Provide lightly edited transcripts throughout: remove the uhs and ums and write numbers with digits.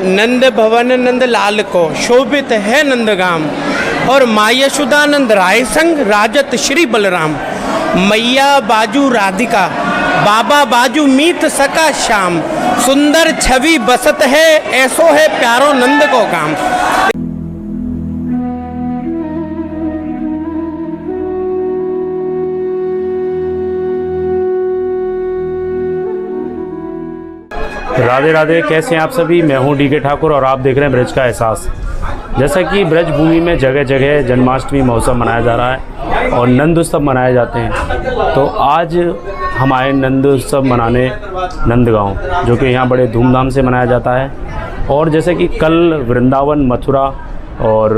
नंद भवन नंद लाल को शोभित है नंदगाम, और माँ यशोदानंद राय संग राजत श्री बलराम। मैया बाजू राधिका, बाबा बाजू मीत सका श्याम, सुंदर छवि बसत है, ऐसो है प्यारो नंद को काम। राधे राधे, कैसे हैं आप सभी। मैं हूं डी के ठाकुर और आप देख रहे हैं ब्रज का एहसास। जैसा कि ब्रज भूमि में जगह जगह जन्माष्टमी महोत्सव मनाया जा रहा है और नंद उत्सव मनाए जाते हैं, तो आज हम आए नंद उत्सव मनाने नंदगांव, जो कि यहाँ बड़े धूमधाम से मनाया जाता है। और जैसे कि कल वृंदावन, मथुरा और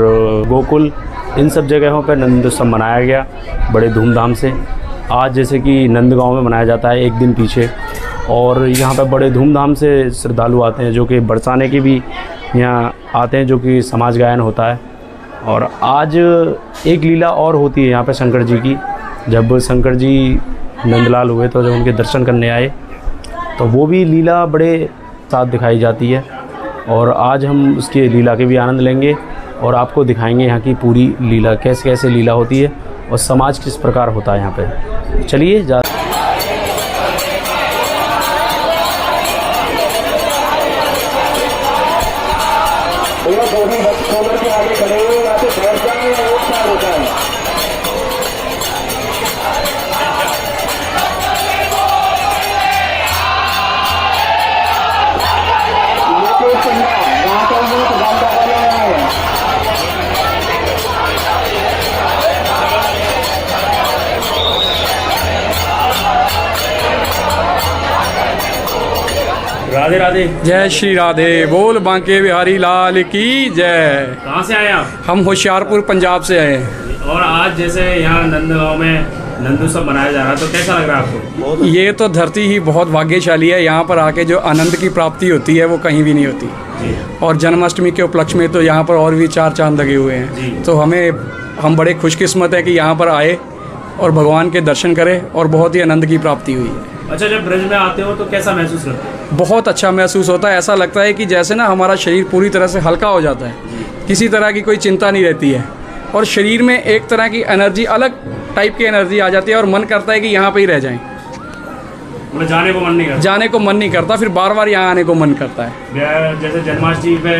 गोकुल, इन सब जगहों पर नंद उत्सव मनाया गया बड़े धूमधाम से। आज जैसे कि नंदगांव में मनाया जाता है एक दिन पीछे, और यहाँ पर बड़े धूमधाम से श्रद्धालु आते हैं, जो कि बरसाने के भी यहाँ आते हैं, जो कि समाज गायन होता है। और आज एक लीला और होती है यहाँ पे शंकर जी की। जब शंकर जी नंदलाल हुए तो जब उनके दर्शन करने आए, तो वो भी लीला बड़े साथ दिखाई जाती है। और आज हम उसकी लीला के भी आनंद लेंगे और आपको दिखाएंगे यहाँ की पूरी लीला, कैसे कैसे लीला होती है और समाज किस प्रकार होता है यहाँ पे। चलिए जा। राधे राधे, जय श्री राधे, बोल बांके बिहारी लाल की जय। कहाँ से आए आप? हम होशियारपुर पंजाब से आए हैं। और आज जैसे यहाँ नंदगांव में नंद उत्सव मनाया जा रहा है, तो कैसा लग रहा है आपको? ये तो धरती ही बहुत भाग्यशाली है, यहाँ पर आके जो आनंद की प्राप्ति होती है वो कहीं भी नहीं होती। और जन्माष्टमी के उपलक्ष्य में तो यहाँ पर और भी 4 चांद लगे हुए हैं, तो हम बड़े खुशकिस्मत है कि यहाँ पर आए और भगवान के दर्शन करें और बहुत ही आनंद की प्राप्ति हुई है। अच्छा, जब ब्रज में आते हो तो कैसा महसूस करते हो? बहुत अच्छा महसूस होता है। ऐसा लगता है कि जैसे ना हमारा शरीर पूरी तरह से हल्का हो जाता है, किसी तरह की कोई चिंता नहीं रहती है, और शरीर में एक तरह की एनर्जी, अलग टाइप की एनर्जी आ जाती है, और मन करता है कि यहाँ पे ही रह जाएं। मतलब जाने को मन नहीं करता? जाने को मन नहीं करता, फिर बार बार यहाँ आने को मन करता है। जैसे जन्माष्टमी पे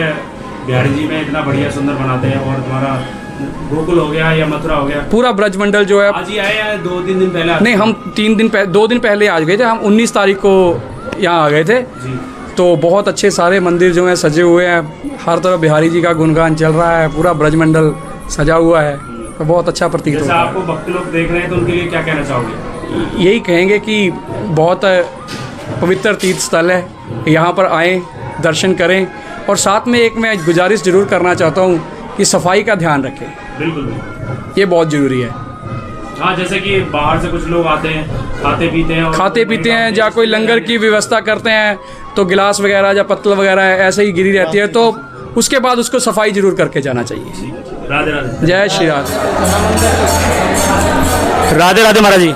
बिहारी जी में इतना बढ़िया सुंदर बनाते हैं, और तुम्हारा गोकुल हो गया या मथुरा हो गया, पूरा ब्रजमंडल जो है। आज ही आए या 2-3 दिन पहले? नहीं, हम 2 दिन पहले आ गए थे। हम 19 तारीख को यहाँ आ गए थे जी। तो बहुत अच्छे सारे मंदिर जो हैं सजे हुए हैं, हर तरफ बिहारी जी का गुणगान चल रहा है, पूरा ब्रजमंडल सजा हुआ है, तो बहुत अच्छा प्रतीत होता है। आपको भक्त लोग देख रहे हैं तो उनके लिए क्या कहना चाहोगे? यही कहेंगे कि बहुत पवित्र तीर्थ स्थल है, यहाँ पर आएँ, दर्शन करें। और साथ में एक मैं गुजारिश ज़रूर करना चाहता हूँ कि सफाई का ध्यान रखें। बिल्कुल, ये बहुत ज़रूरी है। हाँ, जैसे कि बाहर से कुछ लोग आते हैं, खाते पीते हैं, या कोई लंगर की व्यवस्था करते हैं, तो गिलास वगैरह या पत्तल वगैरह ऐसे ही गिरी रहती है, तो उसके बाद उसको सफाई जरूर करके जाना चाहिए। राधे राधे, जय श्री राधे। राधे राधे महाराज जी।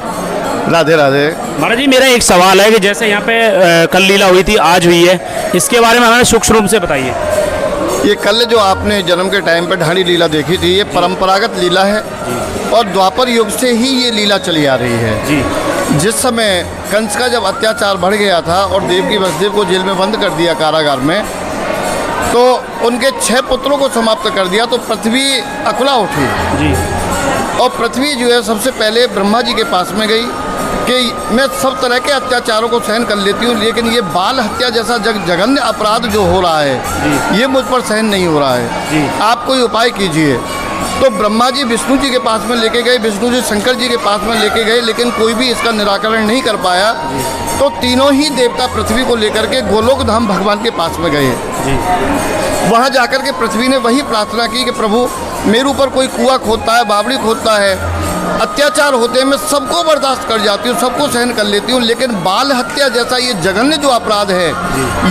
राधे राधे महाराज जी, मेरा एक सवाल है कि जैसे यहाँ पे कल लीला हुई थी, आज हुई है, इसके बारे में हमें सूक्ष्म रूप से बताइए। ये कल जो आपने जन्म के टाइम पे ढाणी लीला देखी थी, ये परंपरागत लीला है और द्वापर युग से ही ये लीला चली आ रही है जी। जिस समय कंस का जब अत्याचार बढ़ गया था और देवकी वसुदेव को जेल में बंद कर दिया कारागार में, तो उनके 6 पुत्रों को समाप्त कर दिया, तो पृथ्वी अकुला उठी जी। और पृथ्वी जो है सबसे पहले ब्रह्मा जी के पास में गई कि मैं सब तरह के अत्याचारों को सहन कर लेती हूँ, लेकिन ये बाल हत्या जैसा जघन्य अपराध जो हो रहा है ये मुझ पर सहन नहीं हो रहा है, आप कोई उपाय कीजिए। तो ब्रह्मा जी विष्णु जी के पास में लेके गए, विष्णु जी शंकर जी के पास में लेके गए, लेकिन कोई भी इसका निराकरण नहीं कर पाया। तो तीनों ही देवता पृथ्वी को लेकर के गोलोक धाम भगवान के पास में गए। वहाँ जाकर के पृथ्वी ने वही प्रार्थना की कि प्रभु मेरे ऊपर कोई कुआं खोदता है, बावड़ी खोदता है, अत्याचार होते हैं, मैं सबको बर्दाश्त कर जाती हूँ, सबको सहन कर लेती हूँ, लेकिन बाल हत्या जैसा ये जघन्य जो अपराध है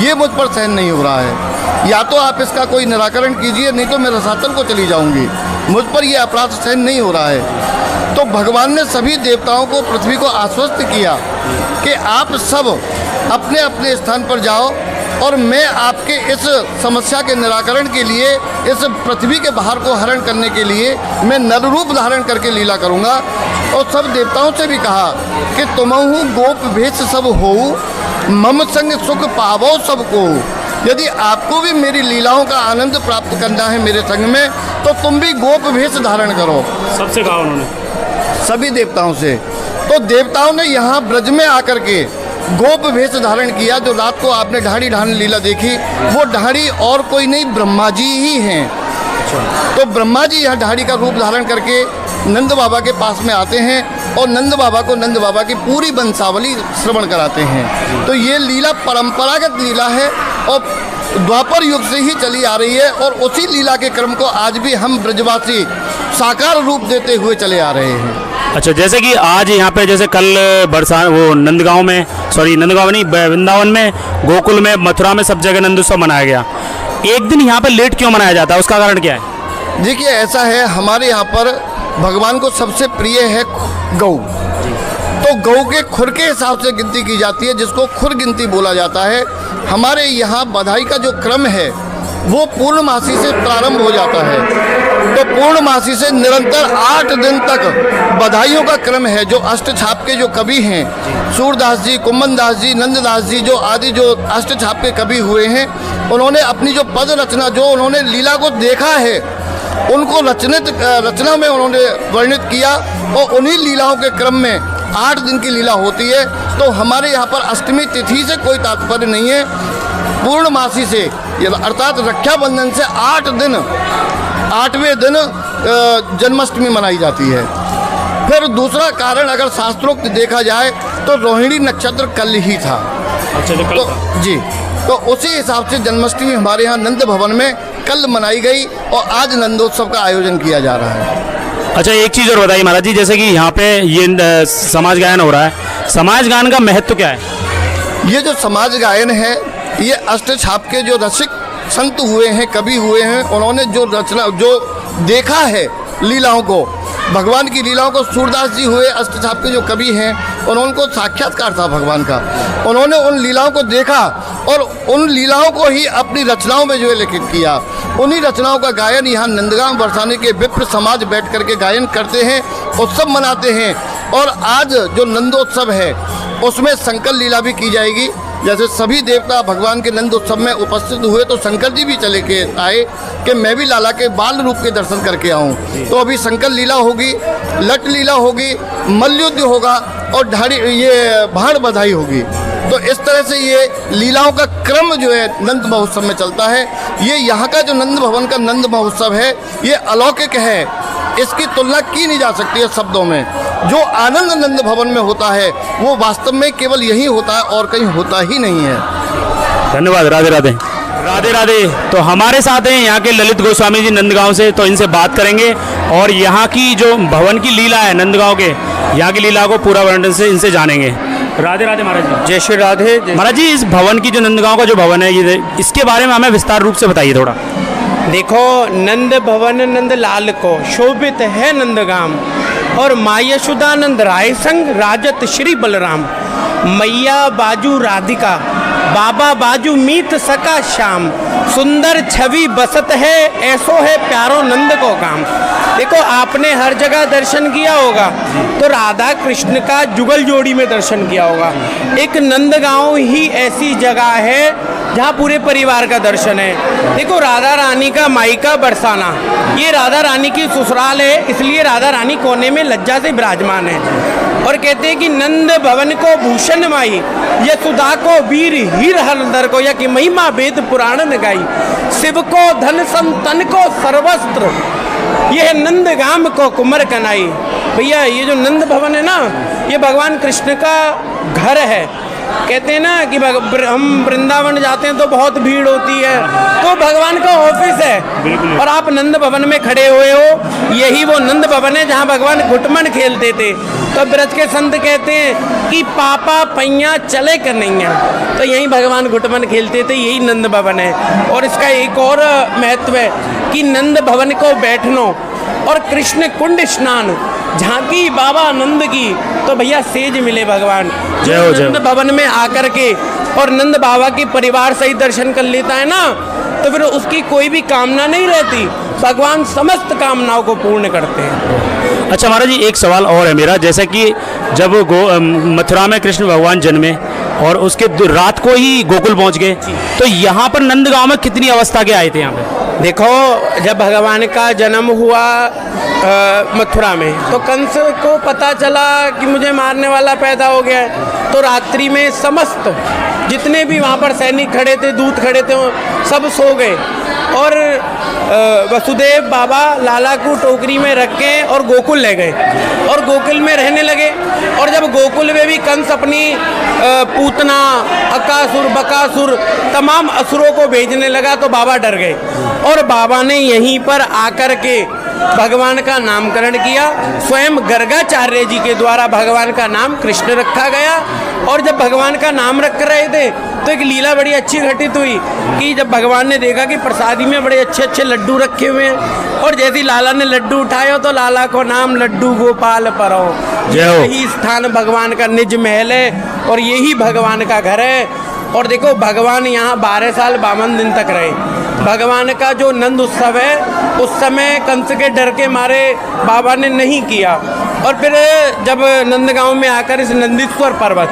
ये मुझ पर सहन नहीं हो रहा है। या तो आप इसका कोई निराकरण कीजिए, नहीं तो मैं रसातल को चली जाऊँगी, मुझ पर ये अपराध सहन नहीं हो रहा है। तो भगवान ने सभी देवताओं को, पृथ्वी को आश्वस्त किया कि आप सब अपने अपने स्थान पर जाओ और मैं आपके इस समस्या के निराकरण के लिए, इस पृथ्वी के भार को हरण करने के लिए मैं नर रूप धारण करके लीला करूँगा। और सब देवताओं से भी कहा कि तुमहु गोप भेष सब होऊ, मम संग सुख पावो सबको। यदि आपको भी मेरी लीलाओं का आनंद प्राप्त करना है मेरे संग में, तो तुम भी गोप भेष धारण करो। सबसे कहा उन्होंने, सभी देवताओं से। तो देवताओं ने यहाँ ब्रज में आकर के गोप भेष धारण किया। जो रात को आपने ढाड़ी ढान लीला देखी, वो ढाड़ी और कोई नहीं, ब्रह्मा जी ही हैं। तो ब्रह्मा जी यहाँ ढाड़ी का रूप धारण करके नंद बाबा के पास में आते हैं और नंद बाबा को नंद बाबा की पूरी वंशावली श्रवण कराते हैं। तो ये लीला परंपरागत लीला है और द्वापर युग से ही चली आ रही है, और उसी लीला के क्रम को आज भी हम ब्रजवासी साकार रूप देते हुए चले आ रहे हैं। अच्छा, जैसे कि आज यहाँ पे जैसे कल बरसात वो नंदगांव में, नंदगांव नहीं, वृंदावन में, गोकुल में, मथुरा में, सब जगह नंदोत्सव मनाया गया। एक दिन यहाँ पे लेट क्यों मनाया जाता है, उसका कारण क्या है? देखिए, ऐसा है, हमारे यहाँ पर भगवान को सबसे प्रिय है गौ। तो गौ के खुर के हिसाब से गिनती की जाती है, जिसको खुर गिनती बोला जाता है। हमारे यहाँ बधाई का जो क्रम है वो पूर्णमासी से प्रारंभ हो जाता है। तो पूर्णमासी से निरंतर 8 दिन तक बधाइयों का क्रम है। जो अष्टछाप के जो कवि हैं, सूरदास जी, कुम्भनदास जी, नंददास जी, जो आदि जो अष्टछाप के कवि हुए हैं, उन्होंने अपनी जो पद रचना, जो उन्होंने लीला को देखा है, उनको रचना में उन्होंने वर्णित किया। और उन्हीं लीलाओं के क्रम में 8 दिन की लीला होती है। तो हमारे यहाँ पर अष्टमी तिथि से कोई तात्पर्य नहीं है, पूर्णमासी से अर्थात रक्षाबंधन से 8 दिन, 8वें दिन जन्माष्टमी मनाई जाती है। फिर दूसरा कारण अगर शास्त्रोक्त देखा जाए तो रोहिणी नक्षत्र कल ही था। अच्छा, तो जी, तो उसी हिसाब से जन्माष्टमी हमारे यहाँ नंद भवन में कल मनाई गई और आज नंदोत्सव का आयोजन किया जा रहा है। अच्छा, एक चीज़ और बताइए महाराज जी, जैसे कि यहाँ पे ये समाज गायन हो रहा है, समाज गायन का महत्व क्या है? ये जो समाज गायन है, ये अष्टछाप के जो रसिक संत हुए हैं, कवि हुए हैं, उन्होंने जो रचना, जो देखा है लीलाओं को, भगवान की लीलाओं को, सूरदास जी हुए अष्टछाप के जो कवि हैं, उनको साक्षात्कार था भगवान का। उन्होंने उन लीलाओं को देखा और उन लीलाओं को ही अपनी रचनाओं में जो है लिखित किया। उन्हीं रचनाओं का गायन यहाँ नंदगांव बरसाने के विप्र समाज बैठ करके गायन करते हैं, उत्सव मनाते हैं। और आज जो नंदोत्सव है उसमें शंकर लीला भी की जाएगी। जैसे सभी देवता भगवान के नंद उत्सव में उपस्थित हुए, तो शंकर जी भी चले के आए कि मैं भी लाला के बाल रूप के दर्शन करके आऊँ। तो अभी शंकर लीला होगी, लट लीला होगी, मल्लयुद्ध होगा और ये भाड़ बधाई होगी। तो इस तरह से ये लीलाओं का क्रम जो है नंद महोत्सव में चलता है। ये यहाँ का जो नंद भवन का नंद महोत्सव है, ये अलौकिक है, इसकी तुलना की नहीं जा सकती है शब्दों में। जो आनंद नंद भवन में होता है वो वास्तव में केवल यही होता है और कहीं होता ही नहीं है। धन्यवाद। राधे राधे। राधे राधे। तो हमारे साथ हैं यहाँ के ललित गोस्वामी जी नंदगांव से, तो इनसे बात करेंगे और यहाँ की जो भवन की लीला है नंदगांव के, यहाँ की लीला को पूरा वर्णन से इनसे जानेंगे। राधे राधे महाराज जी। जय श्री राधे। महाराज जी, इस भवन की जो नंदगांव का जो भवन है, ये इसके बारे में हमें विस्तार रूप से बताइए थोड़ा। देखो, नंद भवन नंद लाल को शोभित है नंदगाम, और माँ यशोदानंद राय संग राजत श्री बलराम। मैया बाजू राधिका, बाबा बाजू मीत सका श्याम। सुंदर छवि बसत है, ऐसो है प्यारो नंद को काम। देखो, आपने हर जगह दर्शन किया होगा तो राधा कृष्ण का जुगल जोड़ी में दर्शन किया होगा। एक नंदगांव ही ऐसी जगह है जहाँ पूरे परिवार का दर्शन है। देखो, राधा रानी का मायका बरसाना, ये राधा रानी की ससुराल है, इसलिए राधा रानी कोने में लज्जा से विराजमान है। और कहते हैं कि नंद भवन को भूषण माई, यशोदा को वीर हीर हरदर को, या कि महिमा वेद पुराण न गाई। शिव को धन संतन को सर्वस्त्र, ये नंदगाम को कुमर कनाई। भैया, ये जो नंद भवन है ना, ये भगवान कृष्ण का घर है। कहते हैं ना कि हम वृंदावन जाते हैं तो बहुत भीड़ होती है, तो भगवान का ऑफिस है और आप नंद भवन में खड़े हुए हो। यही वो नंद भवन है जहाँ भगवान घुटमन खेलते थे। तो ब्रज के संत कहते हैं कि पापा पैया चले कन्हैया, तो यहीं भगवान घुटमन खेलते थे, यही नंद भवन है। और इसका एक और महत्व है कि नंद भवन को बैठनो और कृष्ण कुंड स्नान झांकी बाबा नंद की, तो भैया सेज मिले भगवान। जय हो, जय हो। नंद भवन में आकर के और नंद बाबा की परिवार सहित दर्शन कर लेता है ना, तो फिर उसकी कोई भी कामना नहीं रहती, भगवान समस्त कामनाओं को पूर्ण करते हैं। अच्छा महाराज जी, एक सवाल और है मेरा, जैसे कि जब मथुरा में कृष्ण भगवान जन्मे और उसके रात को ही गोकुल पहुंच गए, तो यहाँ पर नंदगांव में कितनी अवस्था के आए थे यहाँ पे? देखो, जब भगवान का जन्म हुआ मथुरा में, तो कंस को पता चला कि मुझे मारने वाला पैदा हो गया है, तो रात्रि में समस्त जितने भी वहाँ पर सैनिक खड़े थे, दूत खड़े थे, वो सब सो गए और वसुदेव बाबा लाला को टोकरी में रख के और गोकुल ले गए और गोकुल में रहने लगे। और जब गोकुल में भी कंस अपनी पूतना, अकासुर, बकासुर तमाम असुरों को भेजने लगा, तो बाबा डर गए और बाबा ने यहीं पर आकर के भगवान का नामकरण किया। स्वयं गर्गाचार्य जी के द्वारा भगवान का नाम कृष्ण रखा गया। और जब भगवान का नाम रख रहे थे तो एक लीला बड़ी अच्छी घटित हुई कि जब भगवान ने देखा कि प्रसादी में बड़े अच्छे अच्छे लड्डू रखे हुए हैं, और जैसे लाला ने लड्डू उठाए तो लाला को नाम लड्डू गोपाल परो। यही स्थान भगवान का निज महल है और यही भगवान का घर है। और देखो, भगवान यहाँ 12 साल 52 दिन तक रहे। भगवान का जो नंद उत्सव है उस समय कंस के डर के मारे बाबा ने नहीं किया। और फिर जब नंदगांव में आकर इस नंदीश्वर पर्वत,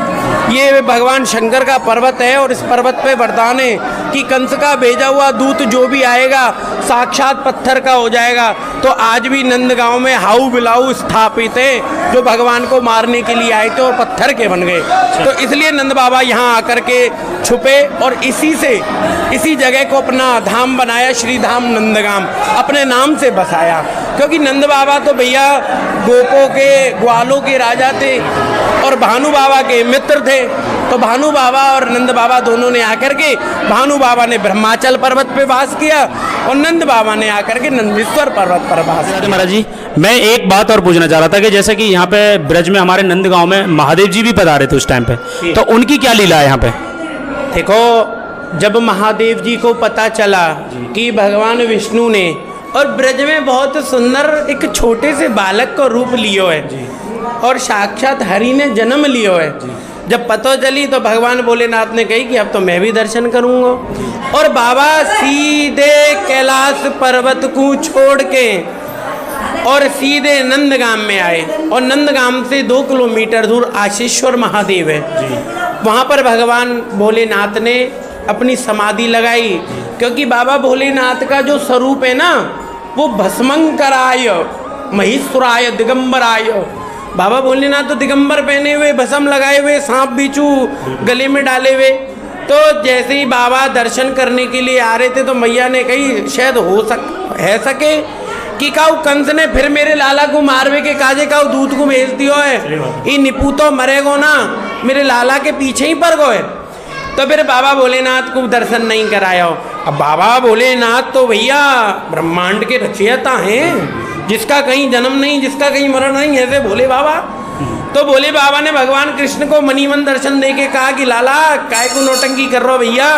ये भगवान शंकर का पर्वत है और इस पर्वत पे वरदान है कि कंस का भेजा हुआ दूत जो भी आएगा साक्षात पत्थर का हो जाएगा। तो आज भी नंदगांव में हाउ बिलाऊ स्थापित है जो भगवान को मारने के लिए आए थे और पत्थर के बन गए। तो इसलिए नंद बाबा यहाँ आकर के छुपे और इसी जगह को अपना धाम बनाया, श्री धाम नंदगाम अपने नाम से बसाया। क्योंकि नंद बाबा तो भैया गोपों के, ग्वालों के राजा थे और भानु बाबा के मित्र थे। तो भानु बाबा और नंद बाबा दोनों ने आकर के, भानु बाबा ने ब्रह्माचल पर्वत पे वास किया और नंद बाबा ने आकर के नंदीश्वर पर्वत पर वास किया। महाराज जी, मैं एक बात और पूछना चाह रहा था कि जैसे कि यहाँ पे ब्रज में हमारे नंदगांव में महादेव जी भी पधारे थे उस टाइम पे, तो उनकी क्या लीला है यहाँ पे? देखो, जब महादेव जी को पता चला कि भगवान विष्णु ने और ब्रज में बहुत सुंदर एक छोटे से बालक को रूप लियो है और साक्षात हरि ने जन्म लियो है, जब पता चली तो भगवान भोलेनाथ ने कही कि अब तो मैं भी दर्शन करूँगा। और बाबा सीधे कैलाश पर्वत को छोड़ के और सीधे नंदगाम में आए और नंदगाम से 2 किलोमीटर दूर आशीश्वर महादेव है, वहाँ पर भगवान भोलेनाथ ने अपनी समाधि लगाई। क्योंकि बाबा भोलेनाथ का जो स्वरूप है ना, वो भस्मंकराय महेश्वराय दिगंबराय। बाबा भोलेनाथ तो दिगंबर पहने हुए, भस्म लगाए हुए, सांप बिच्छू गले में डाले हुए। तो जैसे ही बाबा दर्शन करने के लिए आ रहे थे तो मैया ने कही शायद है सके कि काऊ कंस ने फिर मेरे लाला को मारवे के काजे काऊ दूत को भेज दियो है, ये निपू तो मरेगो ना, मेरे लाला के पीछे ही पड़ गए। तो फिर बाबा भोलेनाथ को दर्शन नहीं कराया। अब बाबा भोलेनाथ तो भैया ब्रह्मांड के रचयिता हैं, जिसका कहीं जन्म नहीं, जिसका कहीं मरण नहीं, ऐसे भोले बाबा। तो भोले बाबा ने भगवान कृष्ण को मनीमन दर्शन दे के कहा कि लाला काय को नौटंकी कर रहा भैया,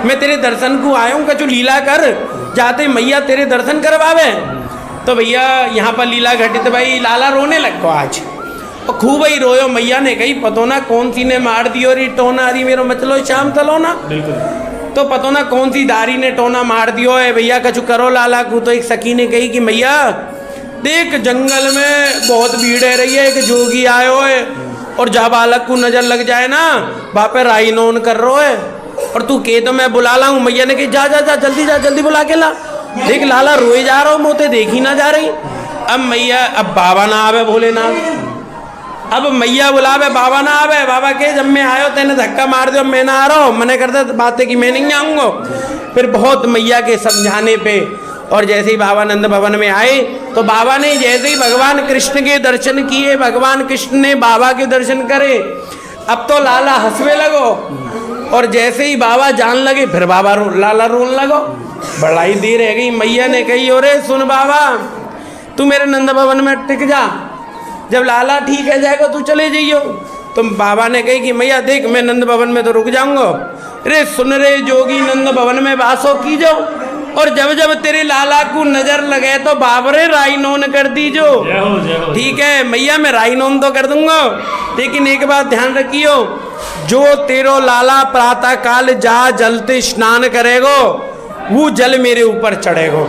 मैं तेरे दर्शन को आया हूँ, कछु लीला कर, जाते मैया तेरे दर्शन करवावे। तो भैया यहाँ पर लीला घटित भाई, लाला रोने लग गया आज और खूब ही रोयो। मैया ने कही पतो ना कौन सी ने मार दियो री टोना अरी मेरो मचलो शाम तलो ना। तो पतो ना कौन सी दारी ने टोना मार दियो है भैया, कछु करो लाला को। तो एक सखी ने कही कि मैया देख, जंगल में बहुत भीड़ है रही है, एक जोगी आयो है और जहाँ बालक को नजर लग जाए ना वहाँ पे राई नोन कर रो है और तू के तो मैं बुला लाऊं। मैया ने कही जा जा जा जल्दी जा, जल्दी बुला के ला। देख लाला रोए जा रहा हूँ, मोते देखी ना जा रही। अब मैया, अब बाबा ना आवे भोलेनाथ, अब मैया बुलावे बाबा ना आवे। बाबा के जब मैं आयो तेने धक्का मार दियो, मैं ना आ रहा हूँ, मैंने करता बातें कि मैं नहीं आऊँगा। फिर बहुत मैया के समझाने पे और जैसे ही बाबा नंद भवन में आए तो बाबा ने जैसे ही भगवान कृष्ण के दर्शन किए, भगवान कृष्ण ने बाबा के दर्शन करे। अब तो लाला हंसवे लगो और जैसे ही बाबा जान लगे फिर बाबा लाला रोने लगो। बड़ाई देर रह गई। मैया ने कही अरे सुन बाबा, तू मेरे नंद भवन में टिक जा, जब लाला ठीक है जाएगा तू चले जाइयो। तो बाबा ने कही कि मैया देख, मैं नंद भवन में तो रुक जाऊंगा। अरे सुन रे जोगी, नंद भवन में वासो की जाओ, और जब जब तेरे लाला को नजर लगे तो बाबरे राइनोन कर दीजो। ठीक है मैया, मैं राइनोन तो कर दूंगा, लेकिन एक बात ध्यान रखियो, जो तेरो लाला प्रातः काल जा जलते स्नान करेगो वो जल मेरे ऊपर चढ़ेगो,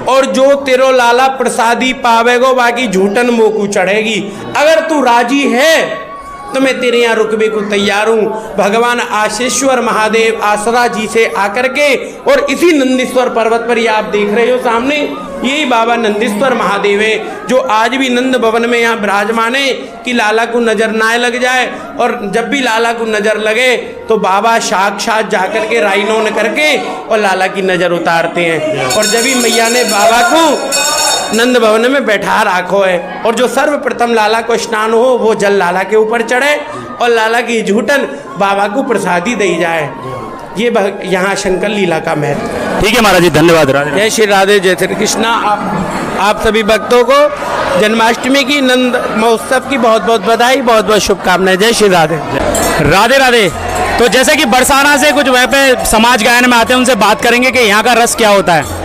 और जो तेरो लाला प्रसादी पावेगो बाकी झूठन मोकू चढ़ेगी। अगर तू राजी है तो मैं तेरे यहाँ रुकने को तैयार हूँ। भगवान आशीश्वर महादेव आसरा जी से आकर के, और इसी नंदीश्वर पर्वत पर ये आप देख रहे हो सामने, यही बाबा नंदीश्वर महादेव है जो आज भी नंद भवन में यहाँ विराजमान है कि लाला को नजर ना लग जाए। और जब भी लाला को नजर लगे तो बाबा साक्षात जाकर के राइनोन करके और लाला की नजर उतारते हैं। और जब भी मैया ने बाबा को नंद भवन में बैठा रखो है, और जो सर्वप्रथम लाला को स्नान हो वो जल लाला के ऊपर चढ़े और लाला की झूठन बाबा को प्रसादी दी जाए। ये यहाँ शंकर लीला का महत्व। ठीक है महाराज जी, धन्यवाद। जय श्री राधे, जय श्री कृष्णा। आप सभी भक्तों को जन्माष्टमी की नंद महोत्सव की बहुत बहुत बधाई, बहुत बहुत शुभकामनाएं। जय श्री राधे। राधे राधे। तो जैसे कि बरसाना से कुछ वह पे समाज गायन में आते हैं, उनसे बात करेंगे कि यहाँ का रस क्या होता है।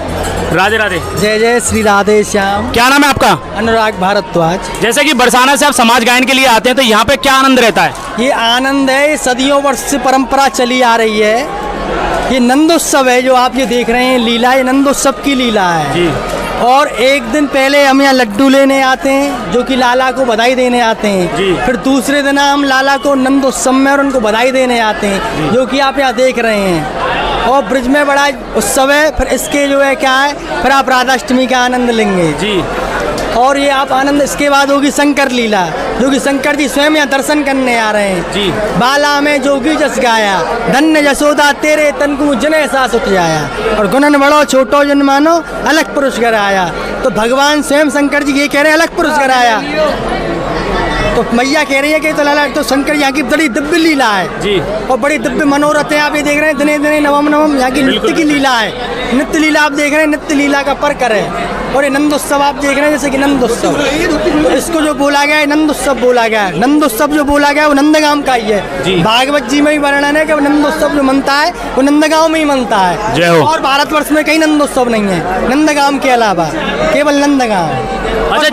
राधे राधे। जय जय श्री राधे श्याम। क्या नाम है आपका? अनुराग भारद्वाज। जैसे कि बरसाना से आप समाज गायन के लिए आते हैं, तो यहाँ पे क्या आनंद रहता है? ये आनंद है, सदियों वर्ष से परंपरा चली आ रही है। ये नंदोत्सव है जो आप ये देख रहे हैं, लीला, ये नंदोत्सव की लीला है जी। और एक दिन पहले हम यहाँ लड्डू लेने आते हैं जो कि लाला को बधाई देने आते हैं जी। फिर दूसरे दिन हम लाला को नंदोत्सव में और उनको बधाई देने आते हैं जो कि आप यहाँ देख रहे हैं। और ब्रिज में बड़ा उत्सव है। फिर इसके जो है क्या है, फिर आप राधाष्टमी का आनंद लेंगे जी। और ये आप आनंद, इसके बाद होगी शंकर लीला जो कि शंकर जी स्वयं यहाँ दर्शन करने आ रहे हैं जी। बाला में जोगी जस गाया, धन्य जसोदा तेरे तन को जने सास उठ जाया, और गुणन बड़ो छोटो जन मानो अलग पुरुष कराया। तो भगवान स्वयं शंकर जी ये कह रहे हैं अलग पुरुष कराया, तो मैया कह रही है कि तो लाला, तो शंकर यहाँ की बड़ी दिव्य लीला है जी। और बड़ी दिव्य मनोरथ है। आप ये देख रहे हैं दिने दिने नवम नवम यहाँ की नृत्य की लीला है। नित्य लीला आप देख रहे हैं, नित्य लीला का प्रकर है। और ये नंदोत्सव आप देख रहे हैं जैसे कि नंदोत्सव, तो इसको जो बोला गया है नंदोत्सव बोला गया है। नंदोत्सव जो बोला गया है वो नंदगांव का ही है। भागवत जी में ही वर्णन है कि नंदोत्सव जो मनता है वो नंदगांव में ही मनता है। जय हो। और भारतवर्ष में कहीं नंदोत्सव नहीं है नंदगांव के अलावा, केवल नंदगांव। अच्छा,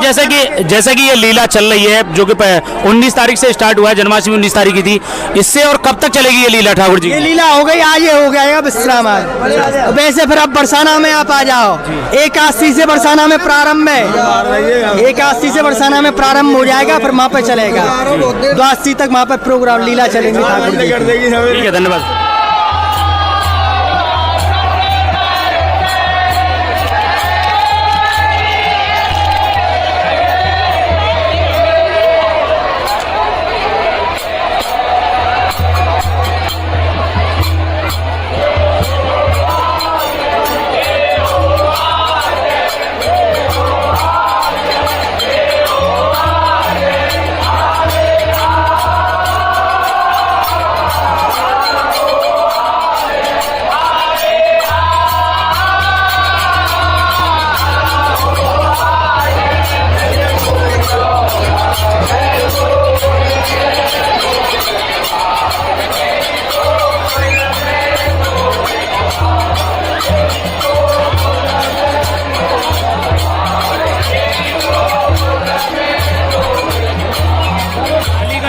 जैसे कि ये लीला चल रही है जो कि 19 तारीख से स्टार्ट हुआ है, जन्माष्टमी 19 तारीख की थी, इससे और कब तक चलेगी ये लीला ठाकुर जी? ये लीला हो गई आज, ये हो गया विश्राम आज। वैसे फिर अब बरसाना में आप आ जाओ, 81 से बरसाना में प्रारंभ है, 81 से बरसाना में प्रारंभ हो जाएगा, फिर वहाँ पे चलेगा 82 तक वहाँ पे प्रोग्राम लीला चलेंगी ठाकुर जी। ठीक है, धन्यवाद।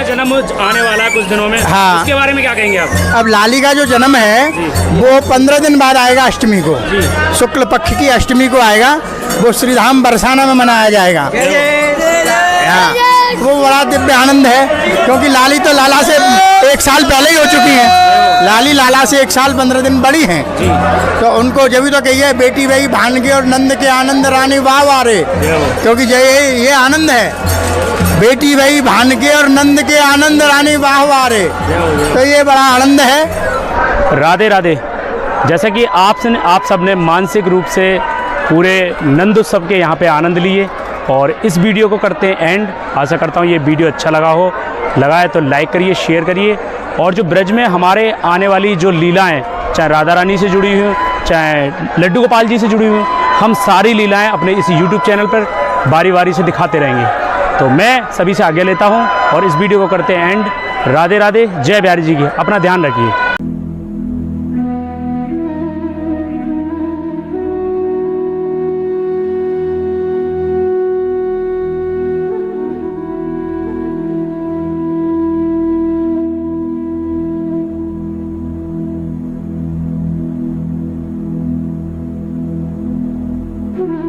जन्म आने वाला है कुछ दिनों में, हाँ। उसके बारे में क्या कहेंगे आप? अब लाली का जो जन्म है वो 15 दिन बाद आएगा, अष्टमी को, शुक्ल पक्ष की अष्टमी को आएगा। वो श्रीधाम बरसाना में मनाया जाएगा। हाँ, वो बड़ा दिव्य आनंद है क्योंकि लाली तो लाला से 1 साल पहले ही हो चुकी हैं। लाली लाला से 1 साल 15 दिन बड़ी हैं, तो उनको जब भी तो कहिए बेटी भाई भानगे और नंद के आनंद रानी वाह वाह रे, क्योंकि ये आनंद है, बेटी भाई भानगे और नंद के आनंद रानी वाह वाह रे, तो ये बड़ा आनंद है। राधे राधे। जैसा कि आप सब ने मानसिक रूप से पूरे नंद उत्सव के यहाँ पे आनंद लिए और इस वीडियो को करते हैं एंड। आशा करता हूँ ये वीडियो अच्छा लगा है तो लाइक करिए, शेयर करिए। और जो ब्रज में हमारे आने वाली जो लीलाएँ, चाहे राधा रानी से जुड़ी हुई, चाहे लड्डू गोपाल जी से जुड़ी हुई, हम सारी लीलाएँ अपने इस यूट्यूब चैनल पर बारी बारी से दिखाते रहेंगे। तो मैं सभी से आगे लेता हूँ और इस वीडियो को करते हैं एंड। राधे राधे, जय बिहारी जी की। अपना ध्यान रखिए। हैं।